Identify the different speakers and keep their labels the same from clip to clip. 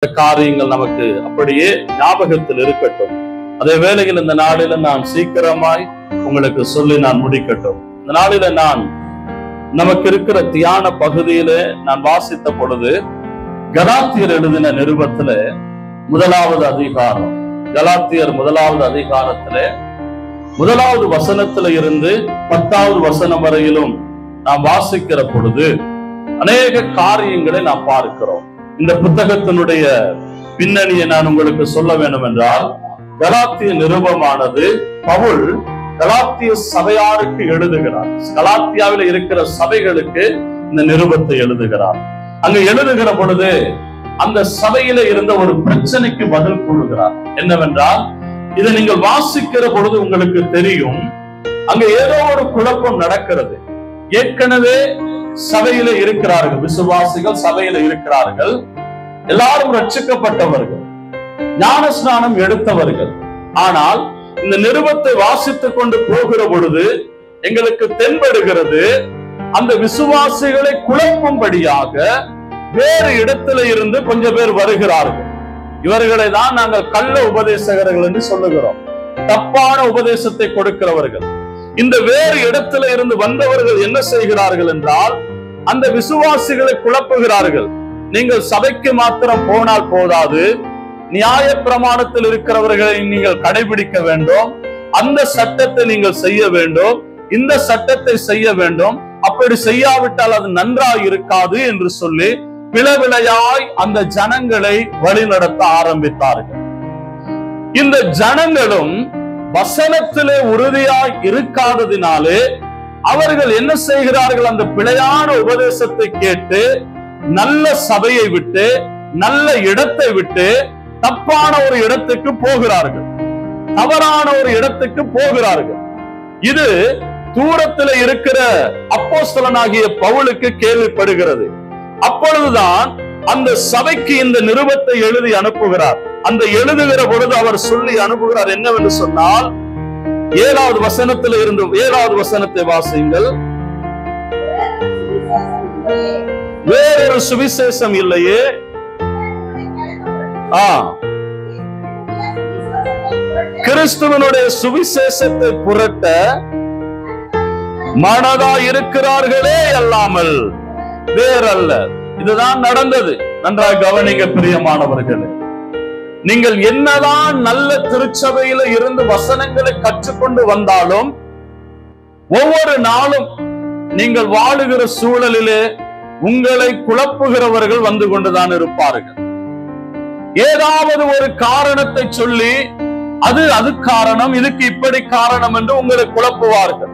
Speaker 1: காரியங்கள் நமக்கு அப்படியே ஞாபகத்தில் இருக்கட்டும். அதே வேளையில் இந்த நாளில நான் சீக்கிரமாய் உங்களுக்கு சொல்லி நான் முடிக்கட்டும். இந்த நாளில நான் நமக்கு இருக்கிற தியான பகுதியில நான் வாசித்த பொழுது கலாத்தியர் எழுதின நிருபத்துல முதலாவது அதிகாரம், கலாத்தியர் முதலாவது அதிகாரத்துல முதலாவது வசனத்துல இருந்து 10வது வசனம் வரையிலும் நாம் வாசிக்கிற பொழுது அநேக காரியங்களை நாம் பார்க்கிறோம். இந்த புத்தகத்தினுடைய பின்னணியை நான் உங்களுக்கு சொல்ல வேண்டும் என்றால், கலாத்திய நிருபமானது பவுல் கலாத்திய சபையாருக்கு எழுதுகிறார். கலாத்தியாவில் இருக்கிற சபைகளுக்கு இந்த நிருபத்தை எழுதுகிறார். அங்க எழுதுகிற பொழுது அந்த சபையில இருந்த ஒரு பிரச்சனைக்கு பதில் கூறுகிறார். என்னவென்றால், இதை நீங்கள் வாசிக்கிற பொழுது உங்களுக்கு தெரியும், அங்க ஏதோ ஒரு குழப்பம் நடக்கிறது. ஏற்கனவே சபையில இருக்கிறார்கள், விசுவாசிகள் சபையில இருக்கிறார்கள், எல்லாரும் ரட்சிக்கப்பட்டவர்கள், ஞானஸ்நானம் எடுத்தவர்கள். ஆனால் இந்த நிருபத்தை வாசித்துக் கொண்டு போகிற பொழுது எங்களுக்கு தென்படுகிறது, அந்த விசுவாசிகளை குழப்பும்படியாக வேறு இடத்துல இருந்து கொஞ்சம் பேர் வருகிறார்கள். இவர்களை தான் நாங்கள் கள்ள உபதேசகர்கள் என்று சொல்லுகிறோம், தப்பான உபதேசத்தை கொடுக்கிறவர்கள். இந்த வேறு இடத்துல இருந்து வந்தவர்கள் என்ன செய்கிறார்கள் என்றால், அந்த விசுவாசிகளை குழப்புகிறார்கள். நீங்கள் சபைக்கு மாத்திரம் போனால் போதாது, நியாய பிரமாணத்தில் இருக்கிறவர்களை நீங்கள் கடைபிடிக்க வேண்டும், அந்த சட்டத்தை நீங்கள் செய்ய வேண்டும், இந்த சட்டத்தை செய்ய வேண்டும், அப்படி செய்யாவிட்டால் அது நன்றாக இருக்காது என்று சொல்லி பிளவிளையாய் அந்த ஜனங்களை வழிநடத்த ஆரம்பித்தார்கள். இந்த ஜனங்களும் வசனத்திலே உறுதியாய் இருக்காததினாலே அவர்கள் என்ன செய்கிறார்கள், அந்த பிழையான உபதேசத்தை கேட்டு நல்ல சபையை விட்டு, நல்ல இடத்தை விட்டு தப்பான ஒரு இடத்துக்கு போகிறார்கள், தவறான ஒரு இடத்துக்கு போகிறார்கள். இது தூரத்தில் இருக்கிற அப்போஸ்தலனாகிய பவுலுக்கு கேள்விப்படுகிறது. அப்பொழுதுதான் அந்த சபைக்கு இந்த நிருபத்தை எழுதி அனுப்புகிறார். அந்த எழுதுகிற பொழுது அவர் சொல்லி அனுப்புகிறார் என்னவென்று சொன்னால், 7வது வசனத்தில் இருந்து 7வது வசனத்தை வாசியுங்கள். வேறொரு சுவிசேஷம் இல்லையே, கிறிஸ்துவனுடைய சுவிசேஷத்தை புரட்ட மனதா இருக்கிறார்களே அல்லாமல் வேறல்ல. இதுதான் நடந்தது. நன்றாக கவனிங்க பிரியமானவர்களே. நீங்கள் என்னதான் நல்ல திருச்சபையில இருந்து வசனங்களை கற்றுக்கொண்டு வந்தாலும், ஒவ்வொரு நாளும் நீங்கள் வாழுகிற சூழலிலே உங்களை குழப்புகிறவர்கள் வந்து கொண்டுதான் இருப்பார்கள். ஏதாவது ஒரு காரணத்தை சொல்லி அது காரணம், இதுக்கு இப்படி காரணம் என்று உங்களை குழப்புவார்கள்.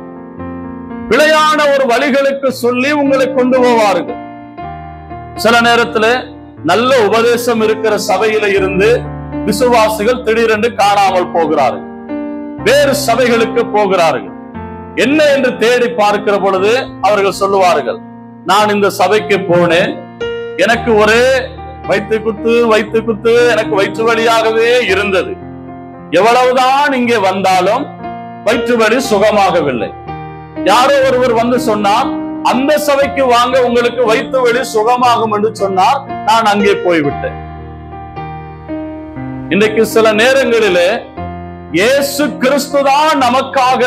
Speaker 1: பிழையான ஒரு வழிகளுக்கு சொல்லி உங்களை கொண்டு போவார்கள். சில நேரத்துல நல்ல உபதேசம் இருக்கிற சபையில இருந்து விசுவாசிகள் திடீரென்று காணாமல் போகிறார்கள், வேறு சபைகளுக்கு போகிறார்கள். என்ன என்று தேடி பார்க்கிற பொழுது அவர்கள் சொல்லுவார்கள், நான் இந்த சபைக்கு போனேன், எனக்கு ஒரே வைத்து குத்து எனக்கு வயிற்று வலியாகவே இருந்தது, எவ்வளவுதான் இங்கே வந்தாலும் வயிற்று வலி சுகமாகவில்லை. யாரோ ஒருவர் வந்து சொன்னார், அந்த சபைக்கு வாங்க உங்களுக்கு வயிற்று வலி சுகமாகும் என்று சொன்னார், நான் அங்கே போய்விட்டேன். இன்றைக்கு சில நேரங்களிலே இயேசு கிறிஸ்துதான் நமக்காக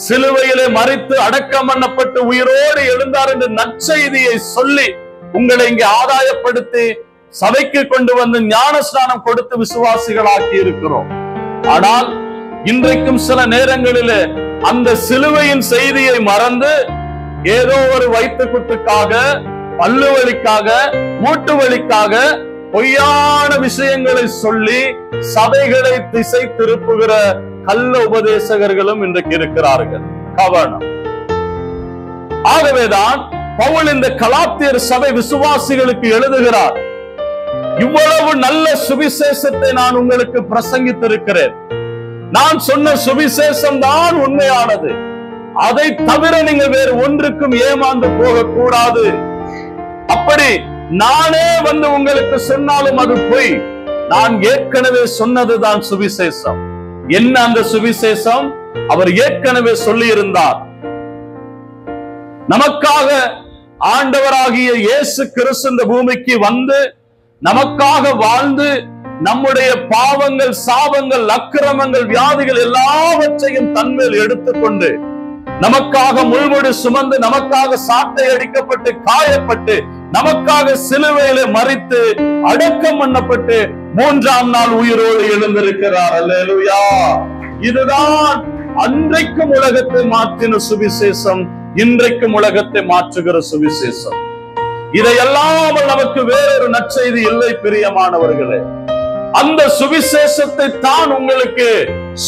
Speaker 1: சிலுவையிலே மரித்து அடக்கம் பண்ணப்பட்டு உயிரோடு எழுந்தார் என்ற நற்செய்தியை சொல்லி உங்களை இங்கே ஆதாயப்படுத்தி சபைக்கு கொண்டு வந்து ஞானஸ்நானம் கொடுத்து விசுவாசிகளாக்கி இருக்கிறோம். ஆனால் இன்றைக்கும் சில நேரங்களிலே அந்த சிலுவையின் செய்தியை மறந்து ஏதோ ஒரு வயிற்று குத்துக்காக, பல்லு வலிக்காக, மூட்டு வலிக்காக பொய்யான விஷயங்களை சொல்லி சபைகளை திசை திருப்புகிற கள்ள உபதேசகர்களும் இன்றைக்கு இருக்கிறார்கள். கவனம். ஆகவேதான் பவுல் இந்த கலாத்தியர் சபை விசுவாசிகளுக்கு எழுதுகிறார், இவ்வளவு நல்ல சுவிசேஷத்தை நான் உங்களுக்கு பிரசங்கித்திருக்கிறேன், நான் சொன்ன சுவிசேஷம் தான் உண்மையானது, அதை தவிர நீங்கள் வேறு ஒன்றுக்கும் ஏமாந்து போக கூடாது. அப்படி நானே வந்து உங்களுக்கு சொன்னாலும் அது பொய், நான் ஏற்கனவே சொன்னதுதான் சுவிசேஷம். என்ன அந்த சுவிசேஷம்? அவர் ஏற்கனவே சொல்லி இருந்தார், நமக்காக ஆண்டவராகிய இயேசு கிறிஸ்து இந்த பூமிக்கு வந்து நமக்காக வாழ்ந்து நம்முடைய பாவங்கள், சாபங்கள், அக்கிரமங்கள், வியாதிகள் எல்லாவற்றையும் தன்மேல் எடுத்துக்கொண்டு நமக்காக முள்முடி சுமந்து, நமக்காக சாட்டை அடிக்கப்பட்டு, காயப்பட்டு, நமக்காக சிலுவையில மரித்து அடக்கம் பண்ணப்பட்டு 3ஆம் நாள் உயிரோடு எழுந்திருக்கிறார். அல்லேலூயா. இதுதான் அன்றைக்கும் உலகத்தை மாற்றின சுவிசேஷம், இன்றைக்கும் உலகத்தை மாற்றுகிற சுவிசேஷம். இதையெல்லாம் நமக்கு வேறொரு நற்செய்தி இல்லை பிரியமானவர்களே. அந்த சுவிசேஷத்தை தான் உங்களுக்கு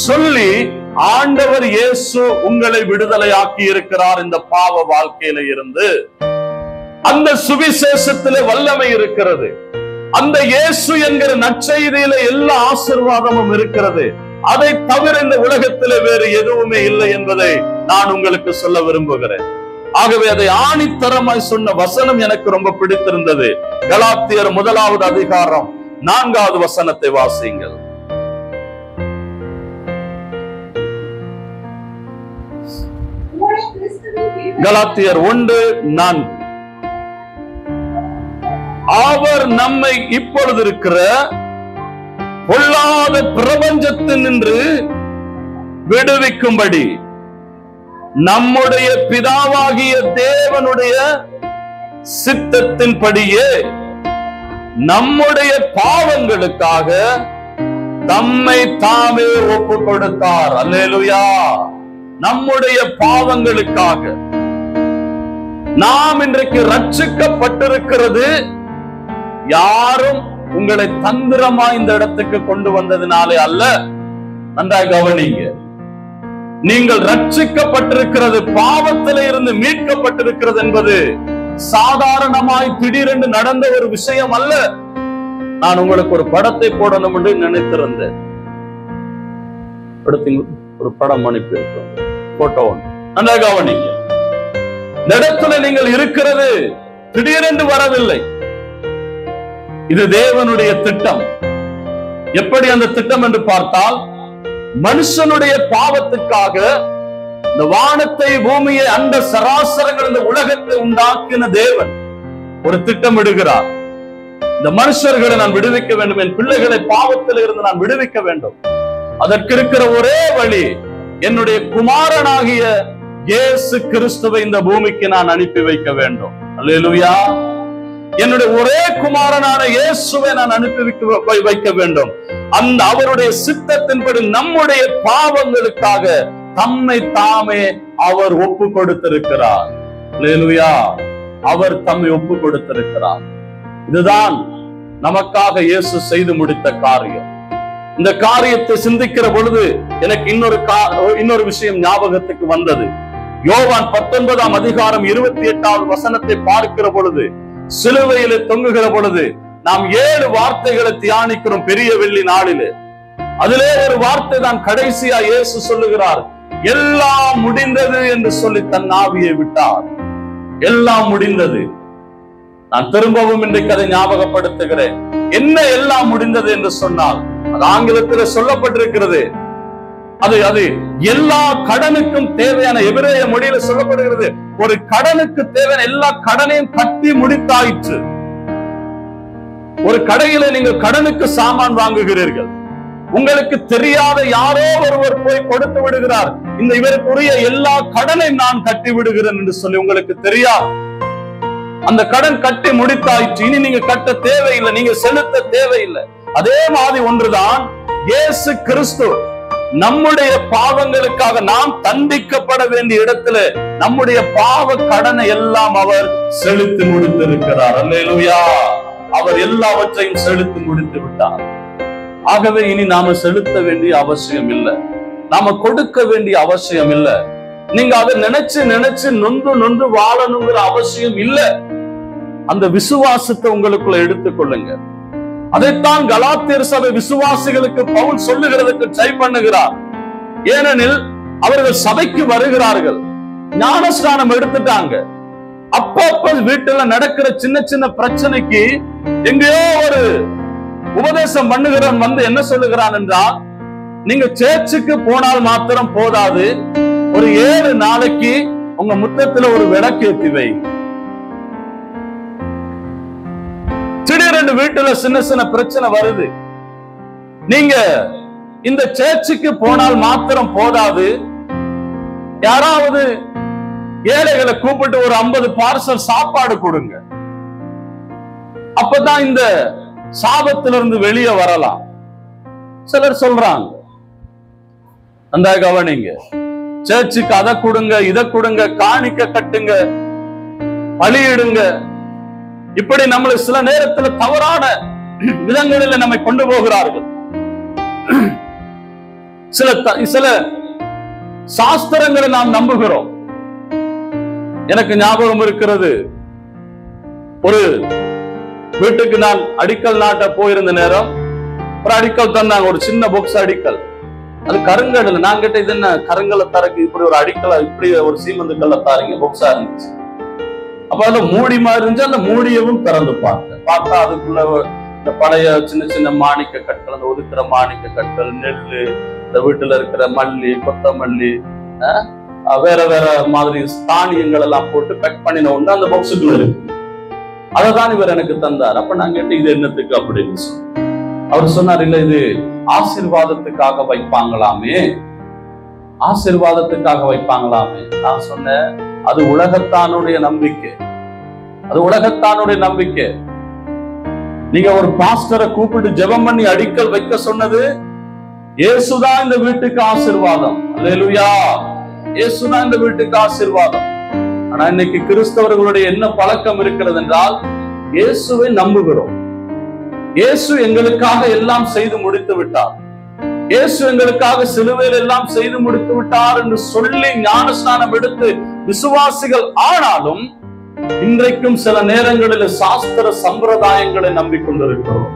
Speaker 1: சொல்லி ஆண்டவர் இயேசு உங்களை விடுதலையாக்கி இருக்கிறார். இந்த பாவ வாழ்க்கையில இருந்து அந்த சுவிசேஷத்திலே வல்லமை இருக்கிறது. அந்த இயேசு என்கிற நற்செய்தியில எல்லா ஆசீர்வாதமும் இருக்கிறது. அதை தவிர இந்த உலகத்திலே வேறு எதுவுமே இல்லை என்பதை நான் உங்களுக்கு சொல்ல விரும்புகிறேன். ஆகவே அதை ஆணித்தரமாய் சொன்ன வசனம் எனக்கு ரொம்ப பிடித்திருந்தது. கலாத்தியர் 1வது அதிகாரம் 4வது வசனத்தை வாசியுங்கள். கலாத்தியர் 1:4. அவர் நம்மை இப்பொழுது இருக்கிற பொல்லாத பிரபஞ்சத்தினின்று விடுவிக்கும்படி நம்முடைய பிதாவாகிய தேவனுடைய சித்தத்தின்படியே நம்முடைய பாவங்களுக்காக தம்மை தாமே ஒப்பு கொடுத்தார். அல்லேலூயா. நம்முடைய பாவங்களுக்காக நாம் இன்றைக்கு ரட்சிக்கப்பட்டிருக்கிறது யாரும் உங்களை தந்திரமா இந்த இடத்துக்கு கொண்டு வந்ததினாலே அல்ல. நன்றாக கவனிங்க. நீங்கள் ரட்சிக்கப்பட்டிருக்கிறது, பாவத்திலே இருந்து மீட்கப்பட்டிருக்கிறது என்பது சாதாரணமாய் திடீரென்று நடந்த ஒரு விஷயம் அல்ல. நான் உங்களுக்கு ஒரு படத்தை போடணும் என்று நினைத்திருந்தேன். ஒரு படம் அனுப்பியிருக்கோம், போட்டோ ஒன்று. நன்றாக கவனிங்க. இந்த இடத்துல நீங்கள் இருக்கிறது திடீரென்று வரவில்லை. இது தேவனுடைய திட்டம். எப்படி அந்த திட்டம் என்று பார்த்தால், மனுஷனுடைய பாவத்துக்காக இந்த வானத்தை, பூமியை, அந்த சராசரங்கள், இந்த உலகத்தை உண்டாக்கின தேவன் ஒரு திட்டம் இடுகிறார். இந்த மனுஷர்களை நான் விடுவிக்க வேண்டும், என் பிள்ளைகளை பாவத்தில் இருந்து நான் விடுவிக்க வேண்டும். அதற்கு இருக்கிற ஒரே வழி, என்னுடைய குமாரனாகிய இயேசு கிறிஸ்துவை இந்த பூமிக்கு நான் அனுப்பி வைக்க வேண்டும். அல்லேலூயா. என்னுடைய ஒரே குமாரனான இயேசுவை நான் அனுப்பி வைக்க வேண்டும். அந்த அவருடைய சித்தத்தின்படி நம்முடைய பாவங்களுக்காக தம்மை தாமே அவர் ஒப்பு கொடுத்திருக்கிறார். அல்லேலூயா. அவர் தம்மை ஒப்பு கொடுத்திருக்கிறார். இதுதான் நமக்காக இயேசு செய்து முடித்த காரியம். இந்த காரியத்தை சிந்திக்கிற பொழுது எனக்கு இன்னொரு விஷயம் ஞாபகத்துக்கு வந்தது. யோவான் 19ஆம் அதிகாரம் 28வது வசனத்தை பார்க்கிற பொழுது, சிலுவையிலே தொங்குகிற பொழுது நாம் 7 வார்த்தைகளை தியானிக்கிறோம் பெரிய வெள்ளி நாளிலே. அதிலே ஒரு வார்த்தை தான் கடைசியா இயேசு சொல்லுகிறார், எல்லாம் முடிந்தது என்று சொல்லி தன் ஆவியை விட்டார். எல்லாம் முடிந்தது. நான் திரும்பவும் இன்றைக்கு அதை ஞாபகப்படுத்துகிறேன். என்ன எல்லாம் முடிந்தது என்று சொன்னால், அது ஆங்கிலத்தில் சொல்லப்பட்டிருக்கிறது. அது எல்லா கடனுக்கும் தேவையான, எபிரேய மொழியில சொல்லப்படுகிறது, ஒரு கடனுக்கு தேவையான எல்லா கடனையும் கட்டி முடித்தாயிற்று. ஒரு கடையில நீங்கள் கடனுக்கு சாமான் வாங்குகிறீர்கள். உங்களுக்கு தெரியாத யாரோ ஒருவர் போய் கொடுத்து விடுகிறார், இந்த இவருக்குரிய எல்லா கடனையும் நான் கட்டி விடுகிறேன் என்று சொல்லி. உங்களுக்கு தெரியாது, அந்த கடன் கட்டி முடித்தாயிற்று. இனி நீங்க கட்ட தேவையில்லை, நீங்க செலுத்த தேவையில்லை. அதே மாதிரி ஒன்றுதான் இயேசு கிறிஸ்து நம்முடைய பாவங்களுக்காக நாம் தண்டிக்கப்பட வேண்டிய இடத்துல நம்முடைய பாவ கடனை எல்லாம் அவர் செலுத்தி முடித்திருக்கிறார். அல்லேலூயா. அவர் எல்லாவற்றையும் செலுத்தி முடித்து விட்டார். ஆகவே இனி நாம செலுத்த வேண்டிய அவசியம் இல்லை, நாம கொடுக்க வேண்டிய அவசியம் இல்லை. நீங்க அதை நினைச்சு நொந்து வாழணுங்கிற அவசியம் இல்லை. அந்த விசுவாசத்தை உங்களுக்குள்ள எடுத்துக்கொள்ளுங்க. அதைத்தான் கலாத்தியர் சபை விசுவாசிகளுக்கு பவுல் சொல்லுகிறதுக்கு ட்ரை பண்ணுகிறார். ஏனெனில் அவர்கள் சபைக்கு வருகிறார்கள், ஞானஸ்நானம் எடுத்துட்டாங்க. அப்பப்ப வீட்டுல நடக்கிற சின்ன சின்ன பிரச்சனைக்கு எங்கேயோ ஒரு உபதேசம் பண்ணுகிறவன் வந்து என்ன சொல்லுகிறான் என்றால், நீங்க சேர்ச்சுக்கு போனால் மாத்திரம் போதாது, ஒரு 7 நாளைக்கு உங்க முத்தத்துல ஒரு விளக்கு ஏற்றி வை. ஒன்று வீட்டுல சின்ன சின்ன பிரச்சனை வருது. நீங்க இந்த சர்ச்சுக்கு போனால் மாத்திரம் போதாது, யாராவது ஏழைகளை கூப்பிட்டு ஒரு 50 பார்சல் சாப்பாடு கொடுங்க. அப்பதான் இந்த சாபத்திலிருந்து வெளியே வரலாம். சிலர் சொல்றாங்க, அந்த கவனிங்க, சர்ச்சுக்கு அதை கொடுங்க, இதை கொடுங்க, காணிக்க கட்டுங்க, பலியிடுங்க. இப்படி நம்மளை சில நேரத்தில் தவறான விதங்களில் நம்மை கொண்டு போகிறார்கள். சில சாஸ்திரங்களை நாம் நம்புகிறோம். எனக்கு ஞாபகம் இருக்கிறது, ஒரு வீட்டுக்கு நான் அடிக்கல் நாட்ட போயிருந்த நேரம் ஒரு அடிக்கல் தந்தாங்க, ஒரு சின்ன பாக்ஸ் அடிக்கல். அது கருங்கல்ல. நான் கிட்ட இது என்ன கருங்கல்ல தரக்கு இப்படி ஒரு அடிக்கல, இப்படி ஒரு சீமந்து கல்ல தாரீங்க பாக்ஸா இருந்துச்சு. அப்ப அதுல மூடி மாதிரி இருந்துச்சு. அந்த மூடியவும் திறந்து பார்த்தா அதுக்குள்ள இந்த பழைய சின்ன சின்ன மாணிக்க கற்கள், அந்த ஒதுக்குற மாணிக்க கற்கள், நெல்லு, இந்த வீட்டுல இருக்கிற மல்லி, கொத்தமல்லி, வேற வேற மாதிரி தானியங்கள் எல்லாம் போட்டு பேக் பண்ணின ஒண்ணு அந்த பாக்ஸுக்குள்ள இருக்கு. அததான் இவர் எனக்கு தந்தார். அப்ப நான் கேட்டேன், இது என்னத்துக்கு அப்படின்னு சொல்லி. அவர் சொன்னார், இல்ல இது ஆசீர்வாதத்துக்காக வைப்பாங்களாமே, ஆசீர்வாதத்துக்காக வைப்பாங்களாமே. நான் சொன்னேன், அது உலகத்தானுடைய நம்பிக்கை, அது உலகத்தானுடைய நம்பிக்கை. நீங்க ஒரு பாஸ்டரை கூப்பிட்டு ஜெபம் பண்ணி அடிக்கல் வைக்க சொன்னது இயேசுதான் இந்த வீட்டுக்கு ஆசீர்வாதம். அல்லேலூயா, இயேசுதான் இந்த வீட்டுக்கு ஆசீர்வாதம். ஆனா இன்னைக்கு கிறிஸ்தவர்களுடைய என்ன பழக்கம் இருக்கிறது என்றால், இயேசுவை நம்புகிறோம், இயேசு எங்களுக்காக எல்லாம் செய்து முடித்து விட்டார், இயேசு எங்களுக்காக சிலுவையில் எல்லாம் செய்து முடித்து விட்டார் என்று சொல்லி ஞானஸ்நானம் எடுத்து விசுவாசிகள் ஆனாலும் இன்றைக்கும் சில நேரங்களில் சாஸ்திர சம்பிரதாயங்களை நம்பிக்கொண்டிருக்கிறோம்.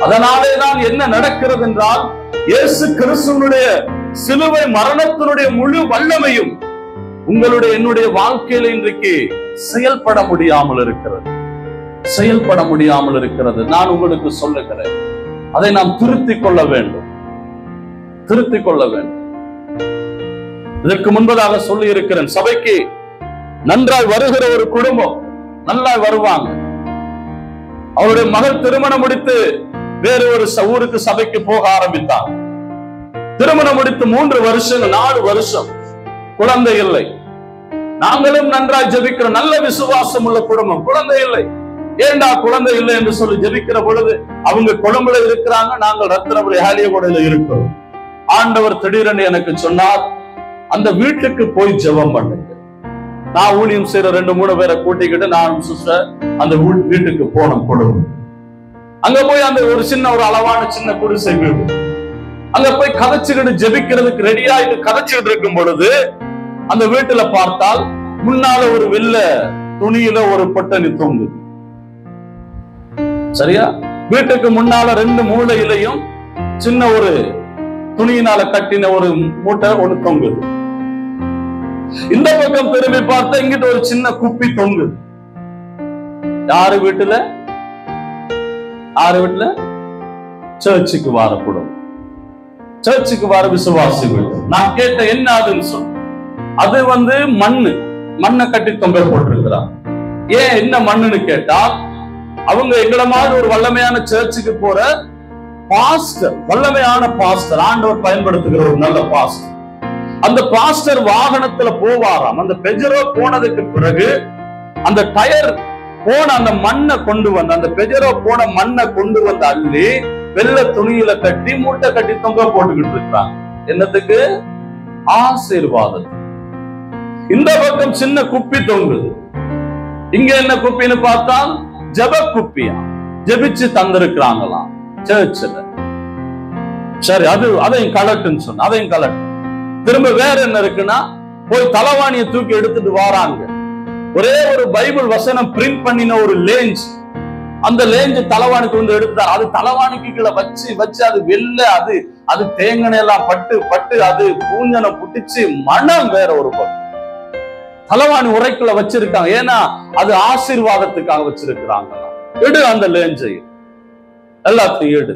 Speaker 1: அதனாலேதான் என்ன நடக்கிறது என்றால், இயேசு கிறிஸ்துவினுடைய சிலுவை மரணத்தினுடைய முழு வல்லமையும் உங்களுடைய என்னுடைய வாழ்க்கையில இன்றைக்கு செயல்பட முடியாமல் இருக்கிறது, செயல்பட முடியாமல் இருக்கிறது. நான் உங்களுக்கு சொல்லுகிறேன், அதை நாம் திருத்திக் கொள்ள வேண்டும், திருத்திக் கொள்ள வேண்டும். இதற்கு முன்பதாக சொல்லி இருக்கிறேன், சபைக்கு நன்றாய் வருகிற ஒரு குடும்பம் நல்லாய் வருவாங்க. அவருடைய மகள் திருமணம் முடித்து வேறு ஒரு ஊருக்கு சபைக்கு போக ஆரம்பித்தார். திருமணம் முடித்து 3 வருஷம் 4 வருஷம் குழந்தை இல்லை. நாங்களும் நன்றாய் ஜெபிக்கிறோம், நல்ல விசுவாசம் உள்ள குடும்பம், குழந்தை இல்லை. ஏண்டா குழந்தை இல்லை என்று சொல்லி ஜெபிக்கிற பொழுது அவங்க கொழும்புல இருக்கிறாங்க, நாங்கள் ரத்தினபுரி ஹாலியகோடையில இருக்கிறோம். ஆண்டவர் திடீரென்று எனக்கு சொன்னார், அந்த வீட்டுக்கு போய் ஜெபம் பண்ணுங்க. நான் ஊழியம் செய்யற 2-3 பேரை கூட்டிக்கிட்டு நான் சிஸ்டர் அந்த வீட்டுக்கு போனோம் கொழும்பு. அங்க போய் அந்த ஒரு சின்ன ஒரு அளவான சின்ன குடிசை வீடு, அங்க போய் கதைச்சுக்கிட்டு ஜெபிக்கிறதுக்கு ரெடியாயிட்டு கதைச்சுக்கிட்டு இருக்கும் பொழுது அந்த வீட்டுல பார்த்தால் முன்னால ஒரு வெள்ளை துணியில ஒரு பொட்டணி தொங்குது. சரியா? வீட்டுக்கு முன்னால 2 மூலையிலையும் சின்ன ஒரு துணியினால கட்டின ஒரு மூட்டை ஒண்ணு தொங்குது. இந்த பக்கம் திரும்பி பார்த்தா இங்கிட்ட ஒரு சின்ன குப்பி தொங்குது. யாரு வீட்டுல? யாரு வீட்டுல? சர்ச்சுக்கு வரக்கூடும், சர்ச்சுக்கு வர விசுவாசி வீடு. நான் கேட்ட என்ன அதுன்னு சொன்ன, அது மண்ணை கட்டி தொங்க போட்டிருக்கிறான். ஏன் என்ன மண்ணுன்னு கேட்டா, அவங்க எங்கள மாதிரி ஒரு வல்லமையான சர்ச்சுக்கு போற பாஸ்டர், வல்லமையான பாஸ்டர், ஆண்டவர் பயன்படுத்துகிற ஒரு நல்ல பாஸ்டர். அந்த பாஸ்டர் வாகனத்துல போவாராம். அந்த பெஜரோ போனதுக்கு பிறகு அந்த டயர் போன அந்த மண்ணை கொண்டு வந்து, அந்த பெஜரோ போன மண்ணை கொண்டு வந்து அள்ளி வெள்ளை துணியில கட்டி மூட்டை கட்டி தொங்க போட்டுக்கிட்டு இருக்கிறாங்க. என்னத்துக்கு? ஆசீர்வாதம். இந்த பக்கம் சின்ன குப்பி தொங்குது. இங்க என்ன குப்பின்னு பார்த்தா ஜெப குப்பியா, ஜெபிச்சு தந்திருக்கிறாங்களாம் சர்ச்சில். சரி, அதையும் கலட்டுன்னு சொன்ன, அதையும் கலட்டு. திரும்ப வேற என்ன இருக்குன்னா, போய் தலவாணியை தூக்கி எடுத்துட்டு வராங்க. ஒரே ஒரு பைபிள் வசனம் பிரிண்ட் பண்ணின ஒரு லேஞ்ச், அந்த லேஞ்சு தலவாணிக்கு வந்து எடுத்தார். அது தலவாணிக்கு கீழே வச்சு அது வெள்ள, அது தேங்கனை எல்லாம் பட்டு அது பூஞ்சனை புட்டிச்சு மனம் வேற ஒரு பக்கம். தலவாணி உரைக்குள்ள வச்சிருக்காங்க, ஏன்னா அது ஆசீர்வாதத்துக்காக வச்சிருக்கிறாங்க. எடு அந்த லேஞ்சை, எல்லாத்தையும் எடு,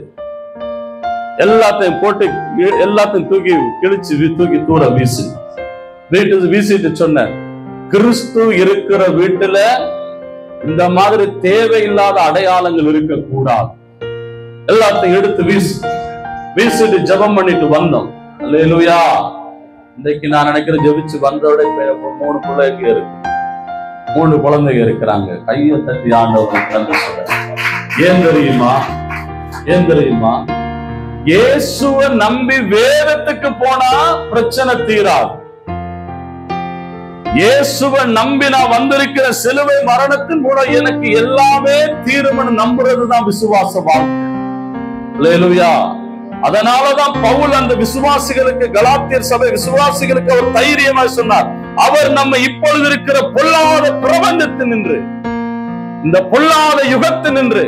Speaker 1: எல்லாத்தையும் போட்டு எல்லாத்தையும் தூக்கி கிழிச்சு தூக்கி தூர வீசிட்டு சொன்ன, கிறிஸ்து இருக்கிற வீட்டுல இந்த மாதிரி தேவையில்லாத அடையாளங்கள் இருக்கக்கூடாது. எல்லாத்தையும் எடுத்து வீசிட்டு ஜெபம் பண்ணிட்டு வந்தோம். அல்லேலூயா. இன்னைக்கு நான் நினைக்கிறேன், ஜெபிச்சு வந்தோட 3 பிள்ளைங்க இருக்கு, 3 குழந்தைங்க இருக்கிறாங்க. கையை தட்டி ஆண்டவருக்கு நன்றி சொல்றேன். ஏன் தெரியுமா? இயேசுவை நம்பி வேதத்துக்கு போனா பிரச்சனை தீராது. இயேசுவை நம்பி நான் வந்திருக்கிற சிலுவை மரணத்தின் மூலம் எனக்கு எல்லாமே தீரும்னு நம்புறதுதான் விசுவாச வாழ்க்கை. அல்லேலூயா. அதனாலதான் பவுல் அந்த விசுவாசிகளுக்கு, கலாத்தியர் சபை விசுவாசிகளுக்கு அவர் தைரியமா சொன்னார், அவர் நம்ம இப்பொழுது இருக்கிற பொல்லாத பிரபஞ்சத்தில் நின்று, இந்த பொல்லாத யுகத்தில் நின்று,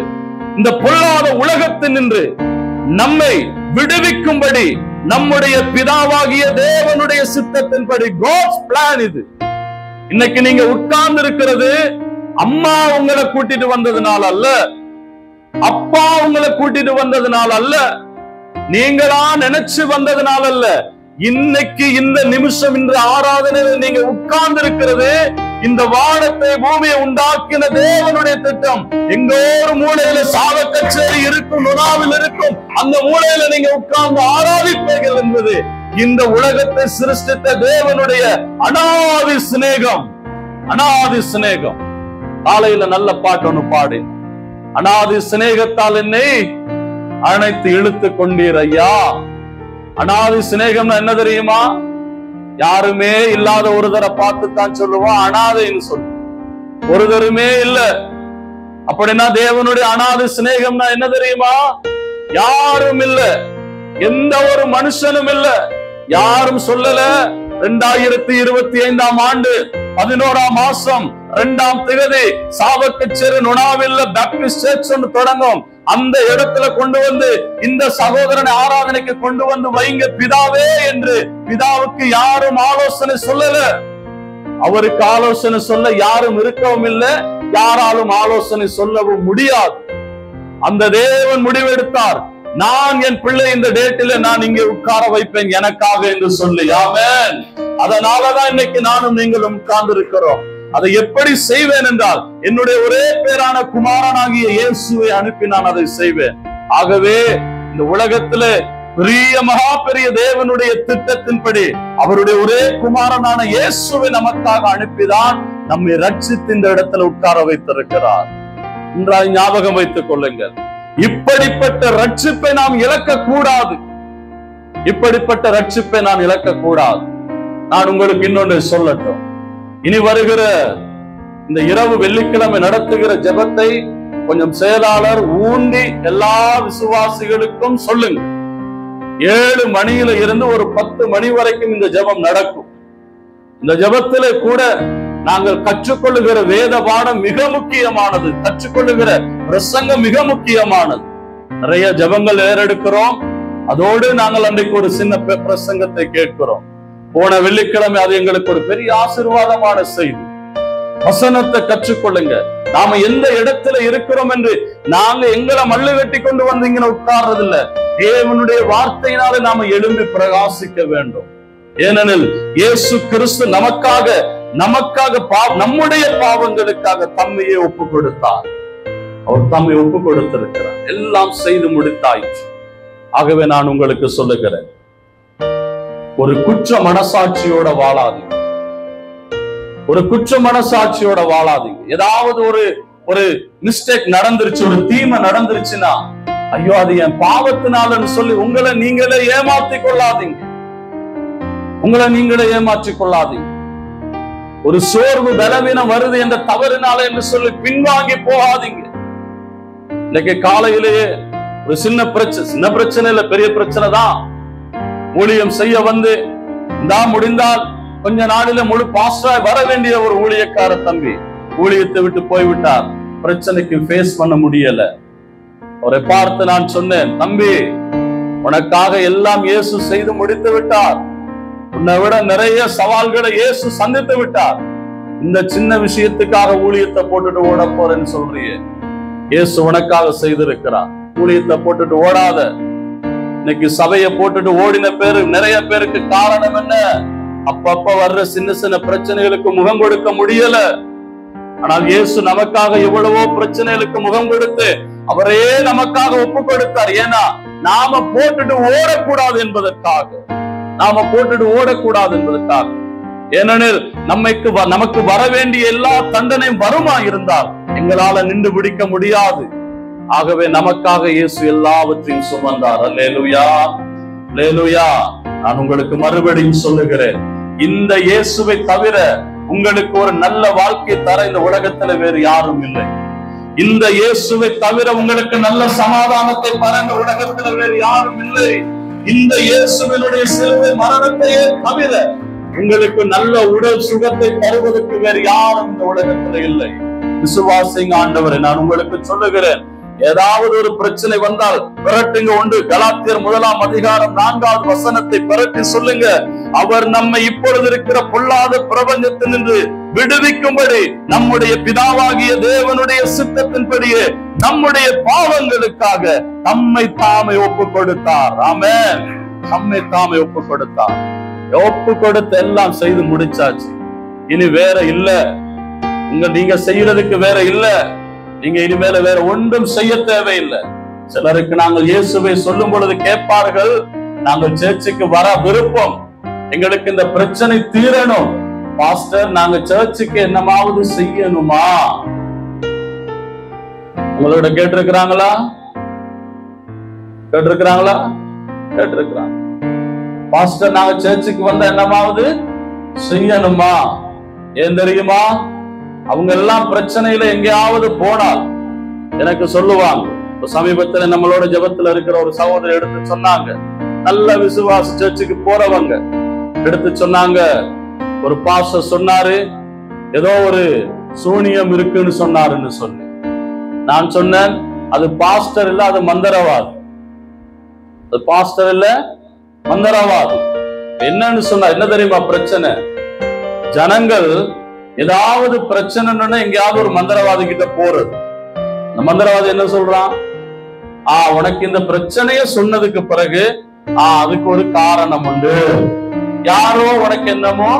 Speaker 1: இந்த பொல்லாத உலகத்தில் நின்று நம்மை விடுவிக்கும்படி நம்முடைய பிதாவாகிய தேவனுடைய சித்தத்தின்படி, God's plan இது. இன்னைக்கு நீங்க உட்கார்ந்து இருக்கிறது அம்மா உங்களை கூட்டிட்டு வந்ததுனால அல்ல, அப்பா உங்களை கூட்டிட்டு வந்ததுனால அல்ல, நீங்களா நினைச்சு வந்ததுனால அல்ல. இன்னைக்கு இந்த நிமிஷம், இந்த ஆராதனையில் நீங்க உட்கார்ந்து இருக்கிறது இந்த வானத்தை பூமியை உண்டாக்கின தேவனுடைய திட்டம். எங்க ஒரு மூலையில சாவ கச்சேரி இருக்கும், நுணாவில் இருக்கும், அந்த மூலையில நீங்க உட்கார்ந்து ஆராதிப்பீர்கள் என்பது இந்த உலகத்தை சிருஷ்டித்த தேவனுடைய அனாதி சிநேகம். அனாதி சிநேகம். காலையில நல்ல பாட்டு ஒண்ணு பாடு, அனாதி சிநேகத்தால் என்னை அணைத்து இழுத்து கொண்டீர் ஐயா. அனாதி சிநேகம்னா என்ன தெரியுமா? யாருமே இல்லாத ஒருத்தரை பார்த்து தான் சொல்லுவோம் அனாதைன்னு சொல்லு. ஒருத்தருமே இல்ல அப்படின்னா தேவனுடைய அனாதி சிநேகம்னா என்ன தெரியுமா? யாரும் இல்ல, எந்த ஒரு மனுஷனும் இல்ல, யாரும் சொல்லல. 2025ஆம் ஆண்டு 11ஆம் மாசம் 2ஆம் தேதி சாவக்கச்சேரி நுணாவில் பேப்டிஸ்ட் சர்ச் ஒன்று தொடங்கும். அந்த இடத்துல கொண்டு வந்து இந்த சகோதரனை ஆராதனைக்கு கொண்டு வந்து வைங்க பிதாவே என்று பிதாவுக்கு யாரும் ஆலோசனை சொல்லல. அவருக்கு ஆலோசனை சொல்ல யாரும் இருக்கவும் இல்லை, யாராலும் ஆலோசனை சொல்லவும் முடியாது. அந்த தேவன் முடிவெடுத்தார், நான் என் பிள்ளை இந்த டேட்டில நான் இங்கே உட்கார வைப்பேன் எனக்காக என்று சொல்லி. ஆமென். அதனாலதான் இன்னைக்கு நானும் நீங்களும் உட்கார்ந்து இருக்கிறோம். அதை எப்படி செய்வேன் என்றால், என்னுடைய ஒரே பேரான குமாரனாகிய இயேசுவை அனுப்பி நான் அதை செய்வேன். ஆகவே இந்த உலகத்திலே பெரிய மகா பெரிய தேவனுடைய திட்டத்தின்படி அவருடைய ஒரே குமாரனான இயேசுவை நமக்காக அனுப்பிதான் நம்மை ரட்சித்து இந்த இடத்துல உட்கார வைத்திருக்கிறார். இன்றாய் ஞாபகம் வைத்துக் கொள்ளுங்கள், இப்படிப்பட்ட ரட்சிப்பை நாம் இழக்க கூடாது. இப்படிப்பட்ட ரட்சிப்பை நான் இழக்க கூடாது. நான் உங்களுக்கு இன்னொன்று சொல்லட்டும். இனி வருகிற இந்த இரவு வெள்ளிக்கிழமை நடத்துகிற ஜெபத்தை கொஞ்சம் செயலாளர் ஊண்டி எல்லா விசுவாசிகளுக்கும் சொல்லுங்க. 7 மணியில இருந்து ஒரு 10 மணி வரைக்கும் இந்த ஜெபம் நடக்கும். இந்த ஜெபத்திலே கூட நாங்கள் கற்றுக்கொள்ளுகிற வேத பாடம் மிக முக்கியமானது, கற்றுக்கொள்ளுகிற பிரசங்கம் மிக முக்கியமானது. நிறைய ஜெபங்கள் ஏறெடுக்கிறோம். அதோடு நாங்கள் அன்றைக்கு ஒரு சின்ன பிரசங்கத்தை கேட்கிறோம். போன வெள்ளிக்கிழமை அது எங்களுக்கு ஒரு பெரிய ஆசீர்வாதமான செய்தி. வசனத்தை கற்றுக்கொள்ளுங்க. நாம எந்த இடத்துல இருக்கிறோம் என்று நாங்க எங்களை மல்லு கட்டி கொண்டு வந்து இங்க உட்கார்றது இல்ல. தேவனுடைய வார்த்தையினால நாம எழும்பி பிரகாசிக்க வேண்டும். ஏனெனில் இயேசு கிறிஸ்து நமக்காக நம்முடைய பாவங்களுக்காக தம்மையே ஒப்பு கொடுத்தார். அவர் தம்மை ஒப்பு கொடுத்திருக்கிறார். எல்லாம் செய்து முடித்தாயிற்று. ஆகவே நான் உங்களுக்கு சொல்லுகிறேன், ஒரு குற்ற மனசாட்சியோட வாழாதீங்க. ஒரு குற்ற மனசாட்சியோட வாழாதீங்க. ஏதாவது ஒரு மிஸ்டேக் நடந்துருச்சு, ஒரு தீமை நடந்துருச்சுன்னா, ஐயோ அது என் பாவத்தினாலன்னு சொல்லி உங்களை நீங்களே ஏமாற்றிக் கொள்ளாதீங்க. உங்களை நீங்களே ஏமாற்றிக் கொள்ளாதீங்க. ஒரு சோர்வு பலவீனம் வருது என்ற தவறினால என்று சொல்லி பின்வாங்கி போகாதீங்க. இன்னைக்கு காலையிலேயே ஒரு சின்ன பிரச்சனை இல்ல, பெரிய பிரச்சனை தான். ஊழியம் செய்ய வந்து முடிந்தால் கொஞ்ச நாளில முழு பாஸ்டராய் வர வேண்டிய ஒரு ஊழியக்கார தம்பி ஊழியத்தை விட்டு போய்விட்டார். பிரச்சனைக்கு ஃபேஸ் பண்ண முடியல. அவரை பார்த்து நான் சொன்னேன், தம்பி உனக்காக எல்லாம் இயேசு செய்து முடித்து விட்டார். உன்னை விட நிறைய சவால்களை இயேசு சந்தித்து விட்டார். இந்த சின்ன விஷயத்துக்காக ஊழியத்தை போட்டுட்டு ஓட போறேன்னு சொல்றியே, இயேசு உனக்காக செய்திருக்கிறார். ஊழியத்தை போட்டுட்டு ஓடாத. இன்னைக்கு சபையை போட்டுட்டு ஓடின நிறைய பேருக்கு காரணம் என்ன? அப்பப்ப வர்ற சின்ன சின்ன பிரச்சனைகளுக்கு முகம் கொடுக்க முடியல. ஆனால் இயேசு நமக்காக எவ்வளவோ பிரச்சனைகளுக்கு முகம் கொடுத்து அவரே நமக்காக ஒப்பு கொடுத்தார். ஏன்னா நாம போட்டுட்டு ஓடக்கூடாது என்பதற்காக, ஏனெனில் நமக்கு வர வேண்டிய எல்லா தண்டனையும் வருமா இருந்தால் எங்களால நின்று பிடிக்க முடியாது. ஆகவே நமக்காக இயேசு எல்லாவற்றையும் சுமந்தார். அல்லேலூயா, அல்லேலூயா. நான் உங்களுக்கு மறுபடியும் சொல்லுகிறேன், இந்த இயேசுவை தவிர உங்களுக்கு ஒரு நல்ல வாழ்க்கை தர இந்த உலகத்துல வேறு யாரும் இல்லை. இந்த இயேசுவை தவிர உங்களுக்கு நல்ல சமாதானத்தை தர இந்த உலகத்துல வேறு யாரும் இல்லை. இந்த இயேசுவினுடைய சிலுவை மரணத்தையே தவிர உங்களுக்கு நல்ல உடல் சுகத்தை தருவதற்கு வேறு யாரும் இந்த உலகத்துல இல்லை. விசுவாசிங்க ஆண்டவரை. நான் உங்களுக்கு சொல்லுகிறேன், ஏதாவது ஒரு பிரச்சனை வந்தால் பிரட்டுங்க உண்டு. கலாத்தியர் 1:4 பிரட்டி சொல்லுங்க. அவர் நம்மை இப்பொழுது இருக்கிற பொல்லாத பிரபஞ்சத்தினின்று விடுவிக்கும்படி நம்முடைய பிதாவாகிய தேவனுடைய சித்தத்தின்படியே நம்முடைய பாவங்களுக்காக நம்மை தாமே ஒப்பு கொடுத்தார். ஆமென். நம்மை தாமே ஒப்பு கொடுத்தார். ஒப்பு கொடுத்து எல்லாம் செய்து முடிச்சாச்சு. இனி வேற இல்ல, நீங்க செய்யறதுக்கு வேற இல்ல. நீங்க இனிமேல வேற ஒன்றும் செய்ய தேவையில்லை. சிலருக்கு நாங்கள் இயேசுவை சொல்லும் பொழுது கேட்பார்கள், நாங்கள் சர்ச்சுக்கு வர விருப்பம், எங்களுக்கு இந்த பிரச்சனை தீரணும் பாஸ்டர், நாங்க சர்ச்சுக்கு என்னமாவது செய்யணுமா? உங்களோட கேட்டிருக்கிறாங்களா? கேட்டிருக்கிறாங்க. பாஸ்டர், நாங்க சர்ச்சுக்கு வந்தா என்னமாவது செய்யணுமா? ஏன் தெரியுமா? அவங்க எல்லாம் பிரச்சனையில எங்கேயாவது போனால் எனக்கு சொல்லுவாங்க. சமீபத்துல நம்மளோட ஜெபத்துல இருக்கிற ஒரு சகோதரி எடுத்து சொன்னாங்க, நல்ல விசுவாச சர்ச்சுக்கு போறவங்க எடுத்து சொன்னாங்க, ஒரு பாஸ்டர் சொன்னாரு ஏதோ ஒரு சூனியம் இருக்குன்னு சொன்னாருன்னு சொல்லி. நான் சொன்னேன், அது பாஸ்டர் இல்ல, அது மந்திரவாதி. அது பாஸ்டர் இல்ல, மந்திரவாதி. என்னன்னு சொன்னா என்ன தெரியுமா பிரச்சனை? ஜனங்கள் ஏதாவது பிரச்சனைன்னு எங்கேயாவது ஒரு மந்திரவாதி கிட்ட போறது. இந்த மந்திரவாதி என்ன சொல்றான்? உனக்கு இந்த பிரச்சனைய சொன்னதுக்கு பிறகு அதுக்கு ஒரு காரணம் உண்டு. யாரோ உனக்கு என்னமோ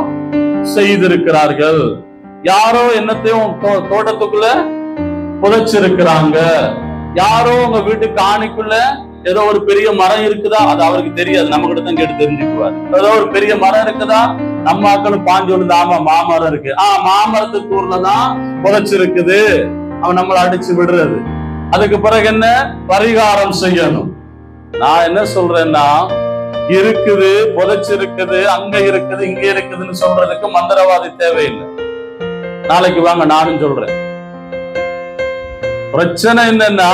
Speaker 1: செய்திருக்கிறார்கள், யாரோ என்னத்தையும் தோட்டத்துக்குள்ள புதைச்சிருக்கிறாங்க, யாரோ உங்க வீட்டுக்கு காணிக்குள்ள ஏதோ ஒரு பெரிய மரம் இருக்குதா, அது அவருக்கு தெரியாது, நம்ம கிட்ட தான் கேட்டு தெரிஞ்சுக்குவாரு. ஏதோ ஒரு பெரிய மரம் இருக்குதா, நம்ம ஆக்களும் பாஞ்சு விழுந்து, ஆமா மாமரம் இருக்கு, மாமரத்துக்கு ஊர்லதான் புதைச்சிருக்குது, அவன் நம்மளை அடிச்சு விடுறது. அதுக்கு பிறகு என்ன? பரிகாரம் செய்யணும். நான் என்ன சொல்றேன்னா, இருக்குது, புதைச்சிருக்குது, அங்க இருக்குது, இங்க இருக்குதுன்னு சொல்றதுக்கு மந்திரவாதி தேவையில்லை. நாளைக்கு வாங்க நானும் சொல்றேன். பிரச்சனை என்னன்னா,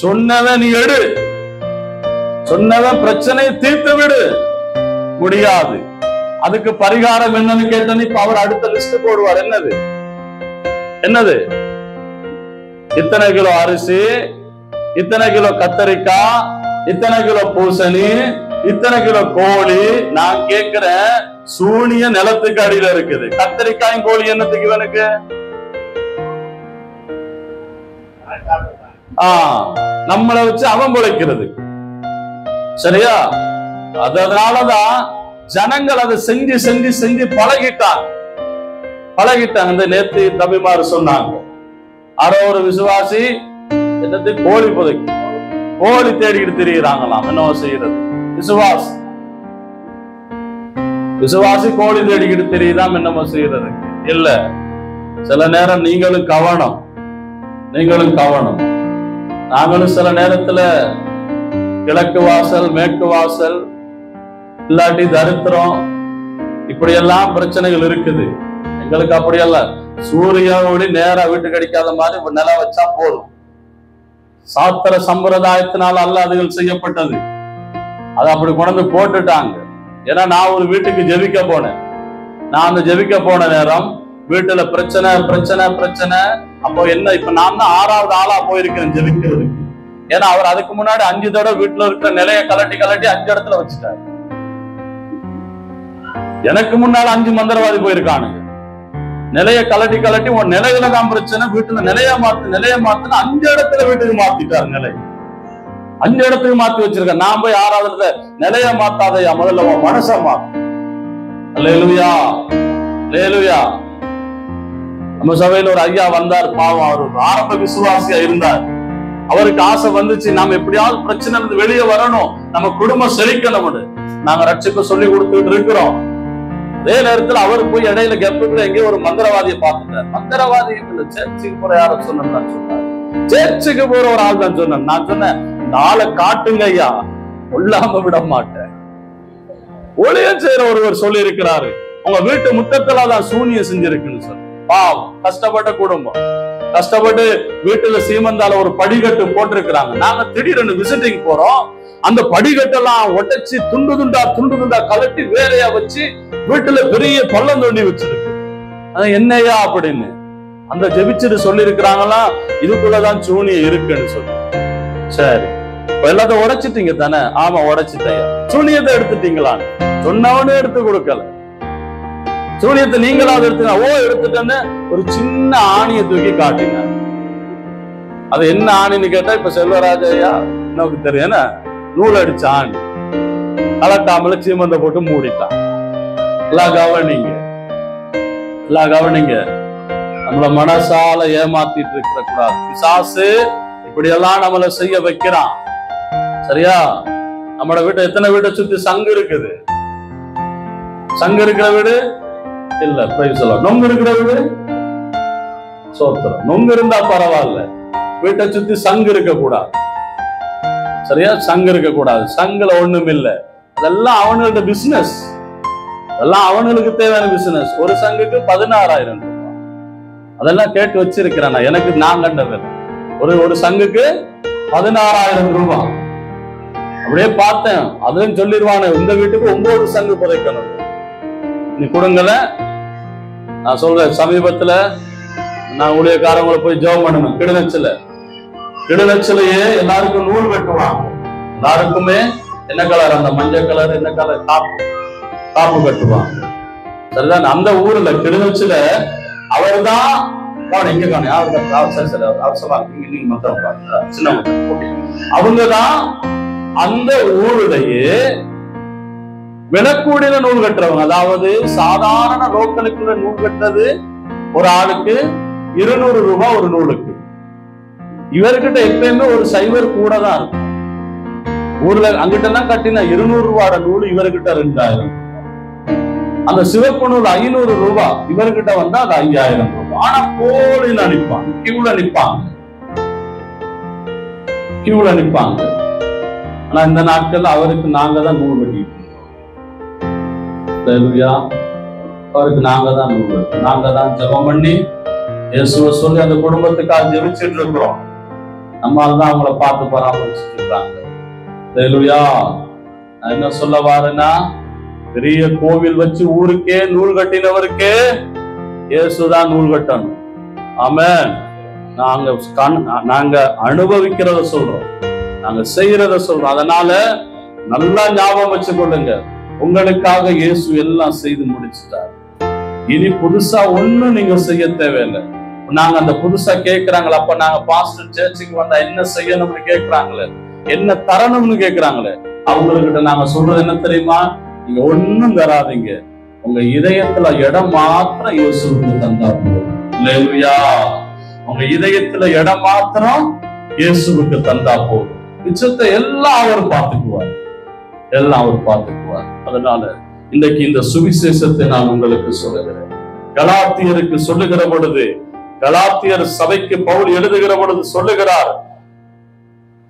Speaker 1: சொன்னவன் நீ எடு, சொன்னவன் பிரச்சனையை தீர்த்து விடு. முடியாது. அதுக்கு பரிகாரம் என்னன்னு கேட்டேன்னு இப்ப அவர் அடுத்த லிஸ்ட் போடுவார். என்னது? இத்தனை கிலோ அரிசி, இத்தனை கிலோ கத்தரிக்காய், இத்தனை கிலோ பூசணி, இத்தனை கிலோ கோழி. நான் கேட்கிறேன், சூனிய நிலத்துக்கு அடியில இருக்குது, கத்தரிக்காயும் கோழி என்னத்துக்கு இவனுக்கு? நம்மளை வச்சு அவன் பிழைக்கிறது. சரியா? அதனாலதான் ஜனங்கள் அதை செஞ்சு செஞ்சு செஞ்சு பழகிட்டாங்க. இந்த நேத்து தம்பிமாரு சொன்னாங்க, யாரோ ஒரு விசுவாசி என்னத்துக்கு கோழி புதைக்கு, கோழி தேடிக்கிட்டு திரிகிறாங்களாம். என்ன செய்யறது? விசுவாசி கோழி தேடிக்கிட்டு தெரியுதாம். என்னமோ செய்யறது இல்ல. சில நேரம் நீங்களும் கவனம். நாங்களும் சில நேரத்துல கிழக்கு வாசல், மேற்கு வாசல், இல்லாட்டி தரித்திரம், இப்படியெல்லாம் பிரச்சனைகள் இருக்குது. எங்களுக்கு அப்படியல்ல, சூரியனோடு நேரா வீட்டுக்கு அடிக்காத மாதிரி நிலம் வச்சா போதும். சாத்திர சம்பிரதாயத்தினால அல்ல அதுகள் செய்யப்பட்டது. அது அப்படி கொண்டு போட்டுட்டாங்க. ஏன்னா நான் ஒரு வீட்டுக்கு ஜெபிக்க போனேன். நான் அந்த ஜெபிக்க போன நேரம் வீட்டுல பிரச்சனை. அப்போ என்ன, இப்ப நான் தான் 6வது ஆளா போயிருக்கிறேன் ஜெபிக்கிறதுக்கு. ஏன்னா அவர் அதுக்கு முன்னாடி 5 தடவை வீட்டுல இருக்கிற நிலைய கலட்டி 5 இடத்துல வச்சுட்டாரு. எனக்கு முன்னால 5 மந்திரவாதி போயிருக்கானுங்க. நிலைய கலட்டி உன் நிலையில தான் பிரச்சனை, வீட்டுல நிலைய மாத்துன்னு 5 இடத்துல வீட்டுக்கு மாத்திட்டாரு. நிலை 5 இடத்துக்கு மாத்தி வச்சிருக்கேன். நான் போய் 6வது நிலைய மாத்தாதையா, முதல்ல உன் மனச மாத்து. அல்லேலூயா, அல்லேலூயா. நம்ம சபையில ஒரு ஐயா வந்தார், பாவம், அவர் ஆரம்ப விசுவாசியா இருந்தார். அவருக்கு ஆசை வந்துச்சு, நாம எப்படியாவது பிரச்சனை இருந்து வெளியே வரணும், நம்ம குடும்பம் செழிக்கணும்னு நாங்க ரட்சிப்பு சொல்லி கொடுத்துட்டு இருக்கிறோம். அதே நேரத்துல அவர் போய் இடையில கெப்புக்குள்ள எங்கேயோ ஒரு மந்திரவாதியை பார்த்துட்டார். மந்திரவாதி சர்ச்சுக்கு போற யாரும் சொன்னார், சர்ச்சுக்கு போற ஒரு ஆள் தான் சொன்னேன். நான் சொன்னேன், இந்த ஆளை காட்டுங்க ஐயா, கொல்லாம விட மாட்டேன். ஒளியம் செய்யற ஒருவர் சொல்லி இருக்கிறாரு, உங்க வீட்டு முத்தத்துல தான் சூனியம் செஞ்சிருக்குன்னு சொல்லி. பாவம், கஷ்டப்பட்ட குடும்பம், கஷ்டப்பட்டு வீட்டுல சீமந்தால ஒரு படிக்கட்டு போட்டிருக்கிறாங்க. நாங்க திடீர்னு விசிட்டிங் போறோம், அந்த படிக்கட்டெல்லாம் உடைச்சு துண்டு துண்டா கலட்டி வேலையா வச்சு வீட்டுல பெரிய பள்ளம் தோண்டி வச்சிருக்கு. என்னையா அப்படின்னு அந்த ஜெபிச்சுட்டு சொல்லி இருக்கிறாங்களாம், இதுக்குள்ளதான் சூனியம் இருக்குன்னு சொல்லி. சரி, இப்ப எல்லாத்தையும் உடைச்சிட்டீங்க தானே? ஆமா உடைச்சிட்டையா. சூனியத்தை எடுத்துட்டீங்களான்னு சொன்னவனே எடுத்து கொடுக்கல. சூனியத்தை நீங்களாவது எடுத்துட்டேன்னு ஒரு சின்ன ஆணியை தூக்கி காட்டினார். அது என்ன ஆணின்னு கேட்டா, இப்ப செல்வராஜையா நமக்கு தெரியும், நூல் அடிச்ச ஆணி, கலட்டாமல சீமந்த போட்டு மூடிட்டான். எல்லாம் கவனிங்க, நம்மள மனசால ஏமாத்திட்டு இருக்க கூடாது. பிசாசு இப்படி எல்லாம் நம்மள செய்ய வைக்கிறான். சரியா? நம்மளோட வீட்டை, எத்தனை வீட்டை சுத்தி சங்கு இருக்குது? சங்கு இருக்கிற வீடு இல்ல, நொங்கு இருக்கிற வீடு சோத்திரம். நொங்கு இருந்தா பரவாயில்ல, வீட்டை சுத்தி சங்கு இருக்க கூடாது. சரியா? சங்கு இருக்க கூடாது. சங்குல ஒண்ணும் இல்ல, அதெல்லாம் அவனோட பிசினஸ், அதெல்லாம் அவனுக்கு தேவையான பிசினஸ். ஒரு சங்குக்கு 16,000 ரூபாய். அதெல்லாம் கேட்டு வச்சிருக்கிறேன் எனக்கு, நான் கண்டது ஒரு சங்குக்கு 16,000 ரூபாய். அப்படியே பார்த்தேன், அதுவும் சொல்லிடுவானு, இந்த வீட்டுக்கு 9 சங்கு புதைக்கணும், நீ கொடுங்கல. நான் சொல்றேன், சமீபத்துல நான் ஊழியக்காரங்களை போய் ஜெபம் பண்ணணும். கிடுநச்சிலேயே எல்லாருக்கும் நூல் கட்டுவாங்க. எல்லாருக்குமே என்ன கலர், அந்த மஞ்சள் கலர், என்ன கலர், காப்பு கட்டுவாங்க. சரிதான்? அந்த ஊர்ல கிடுநச்சில அவர் தான் இங்க அவங்கதான் அந்த ஊருடைய விலக்கூடின நூல் கட்டுறவங்க. அதாவது சாதாரண லோக்கலுக்குள்ள நூல் கட்டுறது ஒரு ஆளுக்கு 200 ரூபாய் ஒரு நூலுக்கு. இவர்கிட்ட எப்பயுமே ஒரு சைவர் கூட தான் இருக்கும். ஊர்ல அங்கிட்ட எல்லாம் கட்டின 200 ரூபாயோட நூல் இவர்கிட்ட 2,000. அந்த சிவப்பு நூல் 500 ரூபாய், இவர்கிட்ட வந்தா அது 5,000 ரூபாய். ஆனா போலின்னு நிப்பாங்க, கியூல நிப்பாங்க. ஆனா இந்த நாட்கள்ல அவருக்கு நாங்க தான் நூல் வெட்டிட்டு, அவருக்கு நாங்க தான் நூல் வெட்டி, நாங்க தான் ஜெபம் பண்ணி இயேசுவை சொல்லி அந்த குடும்பத்துக்காக ஜெபிச்சுட்டு இருக்கிறோம். நம்மால தான் அவங்கள பார்த்து பராமரிச்சுட்டு இருக்காங்க. நான் என்ன சொல்ல வாருன்னா, பெரிய கோவில் வச்சு ஊருக்கே நூல் கட்டினவருக்கே இயேசுதான் நூல் கட்டணும். ஆமென். நாங்க அனுபவிக்கிறத சொல்றோம், நாங்க செய்யறத சொல்றோம். அதனால நல்லா ஞாபகம் வச்சு கொள்ளுங்க, உங்களுக்காக இயேசு எல்லாம் செய்து முடிச்சுட்டார். இனி புதுசா ஒண்ணும் நீங்க செய்ய தேவையில்லை. நாங்க அந்த புதுசா கேட்கிறாங்களே, அப்ப நாங்க பாஸ்டர் சர்ச்சுக்கு வந்தா என்ன செய்யணும்னு கேட்கிறாங்களே, என்ன தரணும்னு கேட்கிறாங்களே, அவங்ககிட்ட நாங்க சொல்றது என்ன தெரியுமா? நீங்க ஒண்ணும் தராதீங்க, உங்க இதயத்துல இடம் மாத்திரம் இயேசுவுக்கு தந்தா போதும். அல்லேலூயா. உங்க இதயத்துல இடம் மாத்திரம் இயேசுவுக்கு தந்தா போதும். மிச்சத்தை எல்லாம் அவர் பார்த்துக்குவார், எல்லாம் அவர் பார்த்துக்குவார். அதனால இன்றைக்கு இந்த சுவிசேஷத்தை நான் உங்களுக்கு சொல்லுகிறேன். கலாத்தியருக்கு சொல்லுகிற பொழுது, கலாத்தியர் சபைக்கு பவுல் எழுதுகிற பொழுது சொல்லுகிறார்,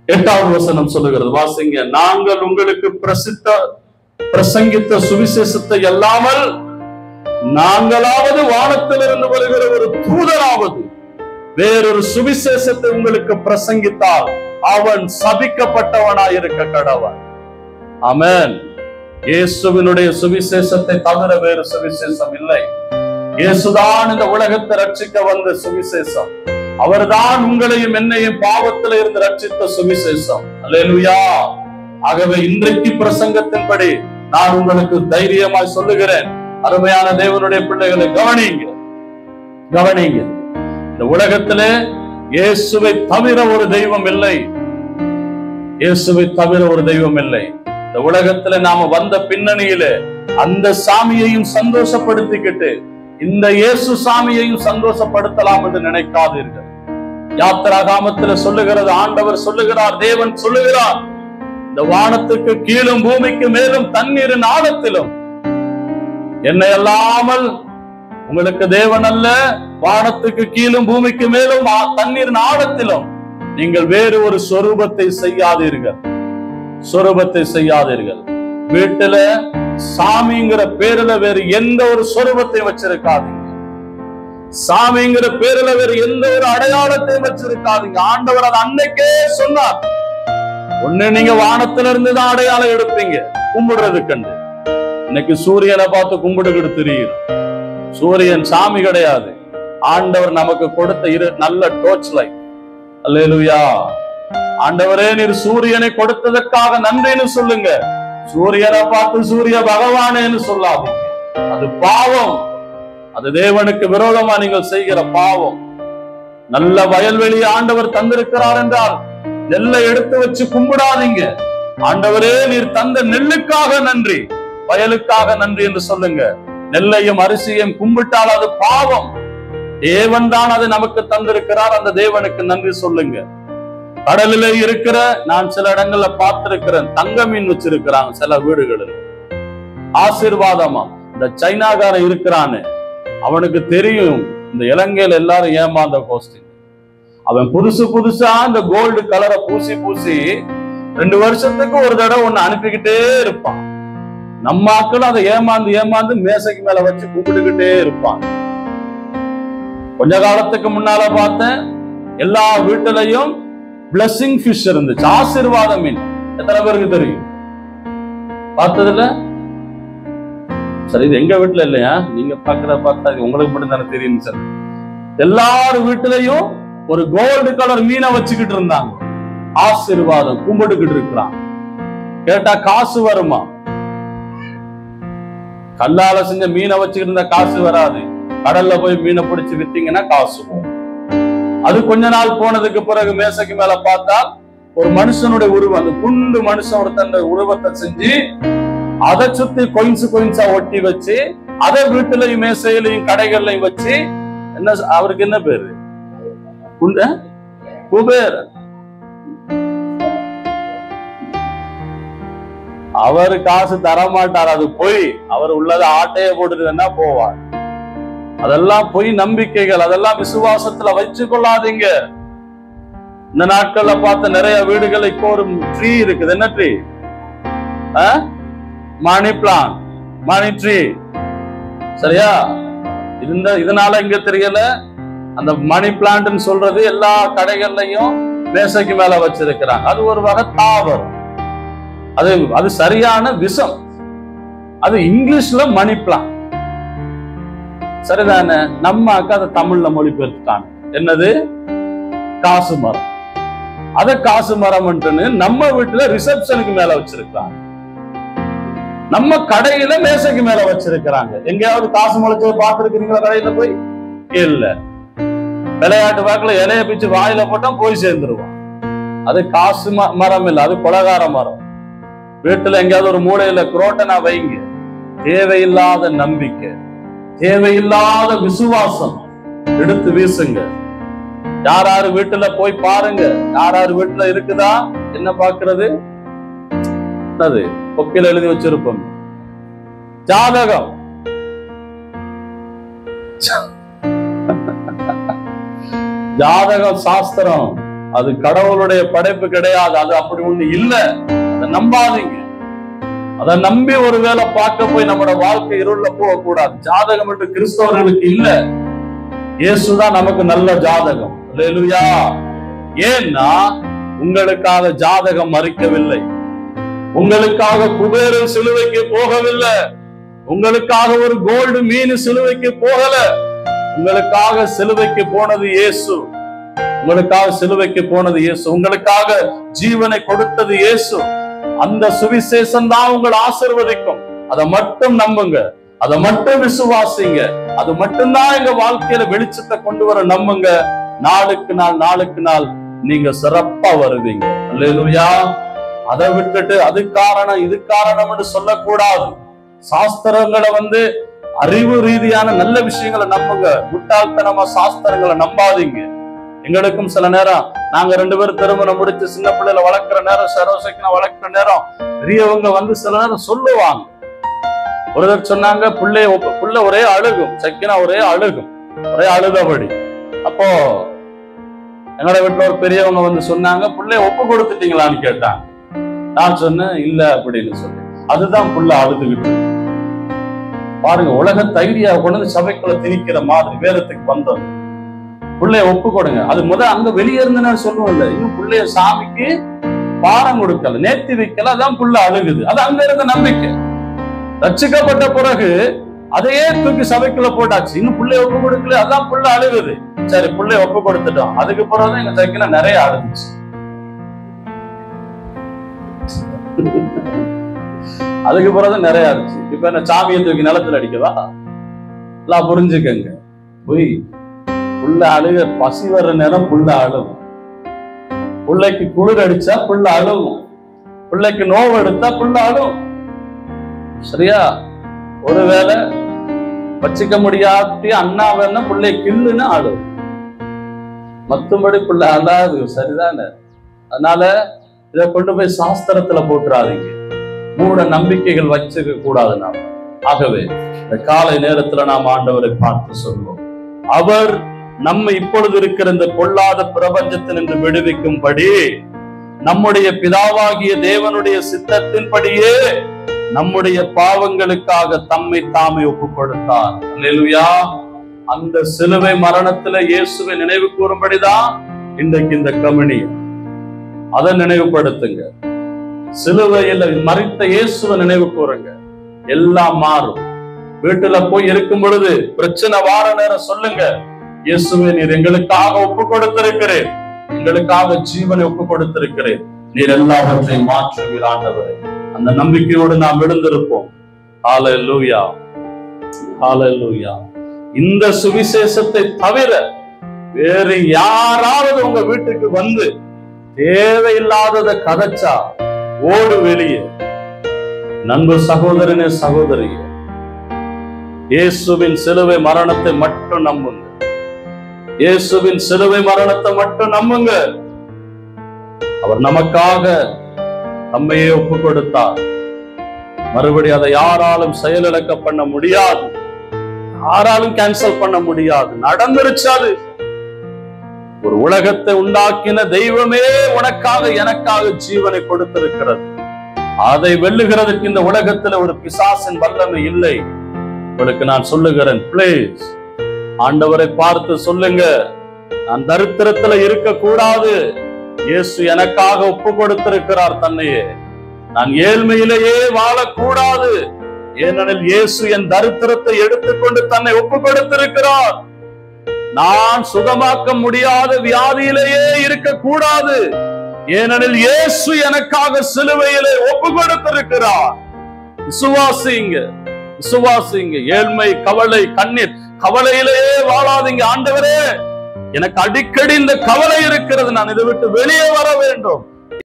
Speaker 1: 8வது வசனம் சொல்லுகிறது, வாசிங்க. நாங்கள் உங்களுக்கு பிரசங்கித்த சுவிசேஷத்தை அல்லாமல் நாங்களாவது வானத்திலிருந்து வருகிற ஒரு தூதராவது வேறொரு சுவிசேஷத்தை உங்களுக்கு பிரசங்கித்தால் அவன் சபிக்கப்பட்டவனாய் இருக்க கடவன். ஆமென். இயேசுவினுடைய சுவிசேஷத்தை தவிர வேறு சுவிசேஷம் இல்லை. இயேசுதான் இந்த உலகத்தை ரட்சிக்க வந்த சுவிசேஷம். அவர்தான் உங்களையும் என்னையும் பாவத்தில் இருந்து ரட்சித்த சுவிசேஷம். அல்லேலூயா. ஆகவே இன்றைக்கு பிரசங்கத்தின்படி நான் உங்களுக்கு தைரியமாய் சொல்லுகிறேன், அருமையான தேவனுடைய பிள்ளைகளை கவனிங்க. இந்த உலகத்திலே இயேசுவை தவிர ஒரு தெய்வம் இல்லை. இயேசுவை தவிர ஒரு தெய்வம் இல்லை. இந்த உலகத்துல நாம வந்த பின்னணியில அந்த சாமியையும் சந்தோஷப்படுத்திக்கிட்டு இந்த இயேசு சாமியையும் சந்தோஷப்படுத்தலாம் என்று நினைக்காதீர்கள். யாத்திராகமத்தில் சொல்லுகிறது, ஆண்டவர் சொல்லுகிறார், தேவன் சொல்லுகிறார், இந்த வானத்துக்கு கீழும் பூமிக்கு மேலும் தண்ணீரின் ஆழத்திலும் என்னை அல்லாமல் உங்களுக்கு தேவன் அல்ல. வானத்துக்கு கீழும் பூமிக்கு மேலும் தண்ணீரின் ஆழத்திலும் நீங்கள் வேறு ஒரு சொரூபத்தை செய்யாதீர்கள். சொரூபத்தை செய்யாதீர்கள். வீட்டுல சாமிங்கிற பேருல வேறு எந்த ஒரு சொரூபத்தை வச்சிருக்காதீங்க. சாமிங்கிற பேருல வேறு எந்த ஒரு அடையாளத்தை வச்சிருக்காதீங்க. ஆண்டவர் அது அன்னைக்கே சொன்னார். ஒண்ணு நீங்க வானத்துல இருந்துதான் அடையாளம் எடுப்பீங்க கும்பிடுறது கண்டு. இன்னைக்கு சூரியனை பார்த்து கும்பிடுகிட்டு தெரியும். சூரியன் சாமி கிடையாது. ஆண்டவர் நமக்கு கொடுத்த நல்ல டோர்ச் லைட். அல்லேலூயா. ஆண்டவரே, நீர் சூரியனை கொடுத்ததற்காக நன்றின்னு சொல்லுங்க. சூரியனை பார்த்து சூரிய பகவானேன்னு சொல்லாதீங்க. அது பாவம். அது தேவனுக்கு விரோதமா நீங்கள் செய்கிற பாவம். நல்ல வயல்வெளி ஆண்டவர் தந்திருக்கிறார் என்றால் நெல்லை எடுத்து வச்சு கும்பிடாதீங்க. ஆண்டவரே, நீர் தந்த நெல்லுக்காக நன்றி, வயலுக்காக நன்றி என்று சொல்லுங்க. நெல்லையும் அரிசியையும் கும்பிட்டால் அது பாவம். தேவன் தான் அதை நமக்கு தந்திருக்கிறார். அந்த தேவனுக்கு நன்றி சொல்லுங்க. கடலில இருக்கிற, நான் சில இடங்கள்ல பார்த்திருக்கிறேன், தங்க மீன் வச்சிருக்கிறாங்க சில வீடுகளில். ஆசீர்வாதமா. இந்த சைனாக்காரன் இருக்கிறான்னு அவனுக்கு தெரியும் இந்த இலங்கையில எல்லாரும் ஏமாந்த கோஷ்டி. அவன் புதுசா இந்த கோல்டு கலரை பூசி 2 வருஷத்துக்கு ஒரு தடவை ஒண்ணு அனுப்பிக்கிட்டே இருப்பான். நம்ம ஆட்களும் அதை ஏமாந்து மேசைக்கு மேல வச்சு கூப்பிட்டுக்கிட்டே இருப்பாங்க. கொஞ்ச காலத்துக்கு முன்னால பார்த்தேன், எல்லா வீட்டுலயும் பிளஸிங் ஃபிஷ் இருந்துச்சு, ஆசீர்வாத மீன். எத்தனை பேருக்கு தெரியும்? பார்த்ததுல சரி, இது எங்க வீட்டுல இல்லையா, நீங்க பார்த்தா உங்களுக்கு மட்டும் தானே தெரியும் சார். எல்லாரும் வீட்டுலயும் ஒரு கோல்டு கலர் மீனை வச்சுக்கிட்டு இருந்தாங்க. ஆசீர்வாதம் கும்பிட்டுக்கிட்டு இருக்கிறான். கேட்டா காசு வருமா? கல்லால செஞ்ச மீனை வச்சுக்கிட்டு இருந்தா காசு வராது. கடல்ல போய் மீனை பிடிச்சு வித்தீங்கன்னா காசு போகும். அது கொஞ்ச நாள் போனதுக்கு பிறகு மேசைக்கு மேல பார்த்தா ஒரு மனுஷனுடைய உருவம், அந்த குண்டு மனுஷன் ஒருத்தன் உருவத்தை செஞ்சு அதை சுத்தி கொயின்ஸா ஒட்டி வச்சு அதை வீட்டுலயும் மேசையிலையும் கடைகள்லையும் வச்சு, என்ன அவருக்கு என்ன பேரு? குபேர். அவரு காசு தரமாட்டார், அது பொய். அவர் உள்ளதை ஆட்டைய போட்டுட்டுன்னா போவார். அதெல்லாம் பொய் நம்பிக்கைகள். அதெல்லாம் விசுவாசத்துல வச்சு கொள்ளாதீங்க. இந்த நாட்கள்ல பார்த்த நிறைய வீடுகள் இப்போ ஒரு ட்ரீ இருக்குது. என்ன ட்ரீ? மணி பிளான்ட், மணி ட்ரீ. சரியா? இதனால இங்க தெரியல, அந்த மணி பிளான்ட்னு சொல்றது எல்லா கடைகள்லையும் மேசைக்கு மேல வச்சிருக்கிறாங்க. அது ஒரு வகை தாவரம். அது சரியான விஷம். அது இங்கிலீஷ்ல மணி பிளான்ட். சரிதானே? நம்ம அக்கா அதை தமிழ்ல மொழிபெயர்த்துட்டாங்க. என்னது? காசு மரம். அத காசு மரம் நம்ம வீட்டுல ரிசப்ஷனுக்கு மேல வச்சிருக்காங்க. நம்ம கடையில மேசைக்கு மேல வச்சிருக்கிறாங்க. எங்கேயாவது காசு முளைச்சதை பார்த்திருக்கிறீங்களா கடையில போய்? இல்ல. விளையாட்டு வாக்குல இலைய பிச்சு வாயில போட்டா போய் சேர்ந்துருவான். அது காசு மரம் இல்ல, அது கொலகார மரம். வீட்டுல எங்கேயாவது ஒரு மூலையில குரோட்டனா வைங்க. தேவையில்லாத நம்பிக்கை, தேவையில்லாத விசுவாசம் எடுத்து வீசுங்க. யாராரு வீட்டுல போய் பாருங்க, யாராரு வீட்டுல இருக்குதா? என்ன பாக்குறது? அது கொக்கில எழுதி வச்சிருப்போம் ஜாதகம். ஜாதகம் சாஸ்திரம், அது கடவுளுடைய படைப்பு கிடையாது. அது அப்படி ஒண்ணு இல்ல. அதை நம்பாதீங்க. அதை நம்பி ஒருவேளை பார்க்க போய் நம்மளோட வாழ்க்கை இருள போக கூடாது. ஜாதகம் என்று கிறிஸ்தவர்களுக்கு இல்ல. இயேசுதான் நமக்கு நல்ல ஜாதகம். அல்லேலூயா. ஏன்னா உங்களுக்காக ஜாதகம் மறிக்கவில்லை. உங்களுக்காக குபேரன் சிலுவைக்கு போகவில்லை. உங்களுக்காக ஒரு கோல்டு மீன் சிலுவைக்கு போகல. உங்களுக்காக சிலுவைக்கு போனது இயேசு. உங்களுக்காக சிலுவைக்கு போனது இயேசு. உங்களுக்காக ஜீவனை கொடுத்தது இயேசு. அந்த சுவிசேஷம் தான் உங்களை ஆசீர்வதிக்கும். அதை மட்டும் நம்புங்க, அதை மட்டும் விசுவாசிங்க. அது மட்டும்தான் எங்க வாழ்க்கையில வெளிச்சத்தை கொண்டு வர நம்புங்க. நாளுக்கு நாள் நீங்க சிறப்பா வருவீங்க. அல்லேலூயா. அதை விட்டுட்டு அது காரணம் இது காரணம் என்று சொல்லக்கூடாது. சாஸ்திரங்களை அறிவு ரீதியான நல்ல விஷயங்களை நம்புங்க. முட்டாள்தனமா சாஸ்திரங்களை நம்பாதீங்க. எங்களுக்கும் சில நேரம் நாங்க 2 பேரும் திருமணம் முடிச்சு சின்ன பிள்ளைல வளர்க்கிற நேரம், சரோசைக்கு வளர்க்கிற நேரம் பெரியவங்க வந்து சில நேரம் சொல்லுவாங்க. ஒருத்தர் சொன்னாங்க, புள்ள ஒரே அழுகும், சக்கினா ஒரே அழுகும், ஒரே அழுதபடி. அப்போ எங்களோட வீட்டுல ஒரு பெரியவங்க வந்து சொன்னாங்க, புள்ளைய ஒப்பு கொடுத்துட்டீங்களான்னு கேட்டாங்க. நான் சொன்னேன், இல்ல அப்படின்னு சொல்லி. அதுதான் புள்ள அழுதுகிட்டு. பாருங்க, உலக தைரியா கொண்டு சபைக்குள்ள திணிக்கிற மாதிரி வேதத்துக்கு வந்தோம். புள்ளைய ஒப்பு கொடுங்க. அது அங்க வெளியே இருந்து சொல்லுவோம் இல்ல, இன்னும் புள்ளைய சாமிக்கு பாரம் கொடுக்கல, நேர்த்தி வைக்கல, அதான் புள்ள அழுகுது. அது அங்க இருந்த நம்பிக்கை. ரட்சிக்கப்பட்ட பிறகு அதையே தூக்கி சபைக்குள்ள போட்டாச்சு. இன்னும் புள்ளைய ஒப்பு கொடுக்கல, அதான் புள்ள அழுகுது. சரி, புள்ளைய ஒப்பு கொடுத்துட்டோம். அதுக்கு பிறகுதான் எங்க சைக்கிள நிறைய அழுதுச்சு. அதுக்கு பிறகுதான் நிறைய அழுச்சு. இப்ப என்ன சாமியை தூக்கி நிலத்துல அடிக்கவா? எல்லாம் புரிஞ்சுக்கங்க. போய் புள்ள அழுக, பசி வர்ற நேரம் புள்ள அழுகும். பிள்ளைக்கு குளிர் அடிச்சா புள்ள அழுகும். பிள்ளைக்கு நோவு எடுத்தா புள்ள அழுகும். சரியா? ஒருவேளை வச்சுக்க முடியாட்டி அண்ணா வேணா பிள்ளை கிள்ளுன்னு அழுகும். மத்தபடி புள்ள அழாது. சரிதானே? அதனால இதை கொண்டு போய் சாஸ்திரத்துல போட்டுறாதீங்க. மூட நம்பிக்கைகள் வச்சுக்க கூடாது. நாம் ஆகவே இந்த காலை நேரத்துல நாம் ஆண்டவரை பார்த்து சொல்வோம். அவர் நம்ம இப்பொழுது இருக்கிற இந்த பொல்லாத பிரபஞ்சத்தினின்று விடுவிக்கும்படி நம்முடைய பிதாவாகிய தேவனுடைய சித்தத்தின்படியே நம்முடைய பாவங்களுக்காக தம்மை தாமே ஒப்பு கொடுத்தார். அல்லேலூயா. அந்த சிலுவை மரணத்துல இயேசுவை நினைவு கூறும்படிதான் இன்றைக்கு இந்த கம்யூனியன். அதை நினைவுபடுத்துங்க. சிலுவையில் மரித்த இயேசுவை நினைவு கூறுங்க. எல்லாம் மாறும். வீட்டுல போய் இருக்கும் பொழுது பிரச்சனை வார நேரம் சொல்லுங்க, இயேசுவை நீர் எங்களுக்காக ஒப்பு கொடுத்திருக்கிறேன், எங்களுக்காக ஜீவனை ஒப்பு கொடுத்திருக்கிறேன், நீர் எல்லாவற்றையும் மாற்றுவீர் ஆண்டவரே. அந்த நம்பிக்கையோடு நாம் எழுந்திருப்போம். ஹல்லேலூயா, ஹல்லேலூயா. இந்த சுவிசேஷத்தை தவிர வேறு யாராவது உங்க வீட்டுக்கு வந்து தேவையில்லாததை கதைச்சா ஓடு வெளியே. நண்பு சகோதரனே, சகோதரியே, இயேசுவின் சிலுவை மரணத்தை மட்டும் நம்புங்க. இயேசுவின் சிலுவை மரணத்தை மட்டும் நம்புங்க. அவர் நமக்காக நம்மையே ஒப்பு கொடுத்தார். மறுபடியும் அதை யாராலும் செயலிழக்க பண்ண முடியாது, யாராலும் கேன்சல் பண்ண முடியாது. நடந்துருச்சாது. ஒரு உலகத்தை உண்டாக்கின தெய்வமே உனக்காக எனக்காக ஜீவனை கொடுத்திருக்கிறது. அதை வெல்லுகிறதுக்கு இந்த உலகத்துல ஒரு பிசாசின் வல்லமை இல்லை. உங்களுக்கு நான் சொல்லுகிறேன், பிளீஸ் ஆண்டவரை பார்த்து சொல்லுங்க, நான் தரித்திரத்துல இருக்க கூடாது. இயேசு எனக்காக ஒப்பு கொடுத்திருக்கிறார் தன்னையே. நான் ஏழ்மையிலேயே வாழக்கூடாது. ஏனெனில் இயேசு என் தரித்திரத்தை எடுத்துக்கொண்டு தன்னை ஒப்பு கொடுத்திருக்கிறார். நான் சுகமாக்க முடியாத வியாதியிலேயே இருக்க கூடாது. ஏனெனில் இயேசு எனக்காக சிலுவையிலே ஒப்பு கொடுத்திருக்கிறார். விசுவாசிங்க, விசுவாசிங்க. ஏழ்மை, கவலை, கண்ணீர், கவலையிலேயே வாழாதீங்க. ஆண்டவரே, எனக்கு அடிக்கடி இந்த கவலை இருக்கிறது, நான் இதை விட்டு வெளியே வர வேண்டும்.